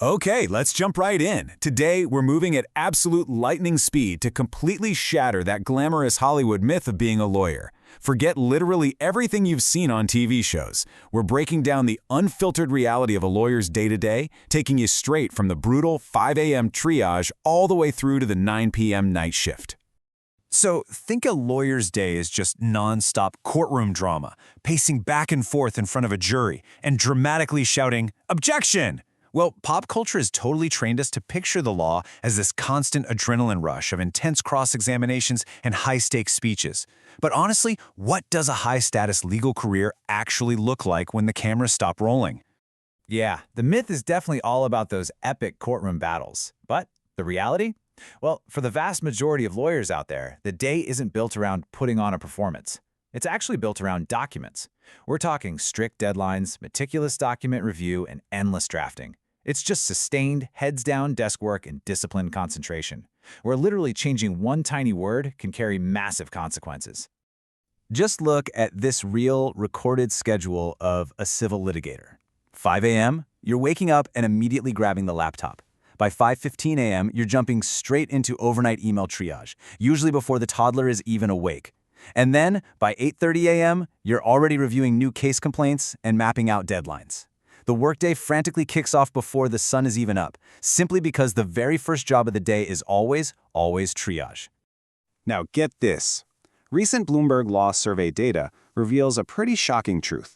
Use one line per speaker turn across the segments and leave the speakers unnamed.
Okay, let's jump right in. Today, we're moving at absolute lightning speed to completely shatter that glamorous Hollywood myth of being a lawyer. Forget literally everything you've seen on TV shows. We're breaking down the unfiltered reality of a lawyer's day-to-day, taking you straight from the brutal 5 a.m. triage all the way through to the 9 p.m. night shift.
So think a lawyer's day is just non-stop courtroom drama, pacing back and forth in front of a jury and dramatically shouting, "Objection!" Well, pop culture has totally trained us to picture the law as this constant adrenaline rush of intense cross-examinations and high-stakes speeches. But honestly, what does a high-status legal career actually look like when the cameras stop rolling?
Yeah, the myth is definitely all about those epic courtroom battles. But the reality? Well, for the vast majority of lawyers out there, the day isn't built around putting on a performance. It's actually built around documents. We're talking strict deadlines, meticulous document review, and endless drafting. It's just sustained, heads-down desk work and disciplined concentration, where literally changing one tiny word can carry massive consequences.
Just look at this real, recorded schedule of a civil litigator. 5 a.m., you're waking up and immediately grabbing the laptop. By 5:15 a.m., you're jumping straight into overnight email triage, usually before the toddler is even awake. And then, by 8:30 a.m., you're already reviewing new case complaints and mapping out deadlines. The workday frantically kicks off before the sun is even up, simply because the very first job of the day is always triage.
Now get this. Recent Bloomberg Law Survey data reveals a pretty shocking truth.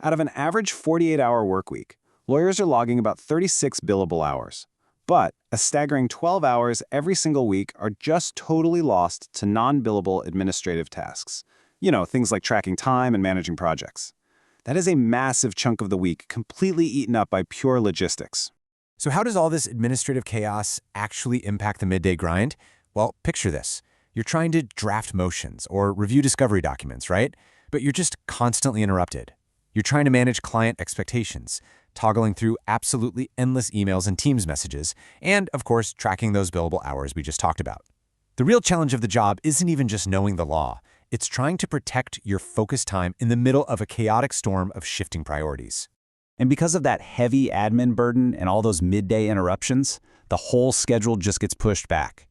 Out of an average 48-hour workweek, lawyers are logging about 36 billable hours. But a staggering 12 hours every single week are just totally lost to non-billable administrative tasks. Things like tracking time and managing projects. That is a massive chunk of the week completely eaten up by pure logistics.
So how does all this administrative chaos actually impact the midday grind? Well, picture this. You're trying to draft motions or review discovery documents, right? But you're just constantly interrupted. You're trying to manage client expectations, toggling through absolutely endless emails and Teams messages, and, of course, tracking those billable hours we just talked about. The real challenge of the job isn't even just knowing the law. It's trying to protect your focus time in the middle of a chaotic storm of shifting priorities.
And because of that heavy admin burden and all those midday interruptions, the whole schedule just gets pushed back.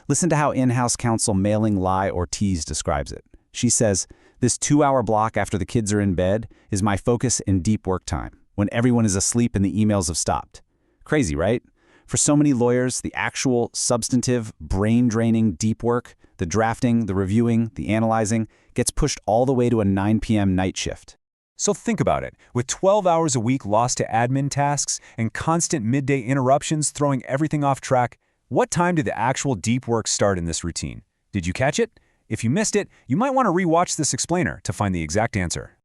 Listen to how in-house counsel Mailing Lie Ortiz describes it. She says, "This 2-hour block after the kids are in bed is my focus and deep work time, when everyone is asleep and the emails have stopped." Crazy, right? For so many lawyers, the actual, substantive, brain-draining deep work, the drafting, the reviewing, the analyzing, gets pushed all the way to a 9 p.m. night shift.
So think about it. With 12 hours a week lost to admin tasks and constant midday interruptions throwing everything off track, what time did the actual deep work start in this routine? Did you catch it? If you missed it, you might want to rewatch this explainer to find the exact answer.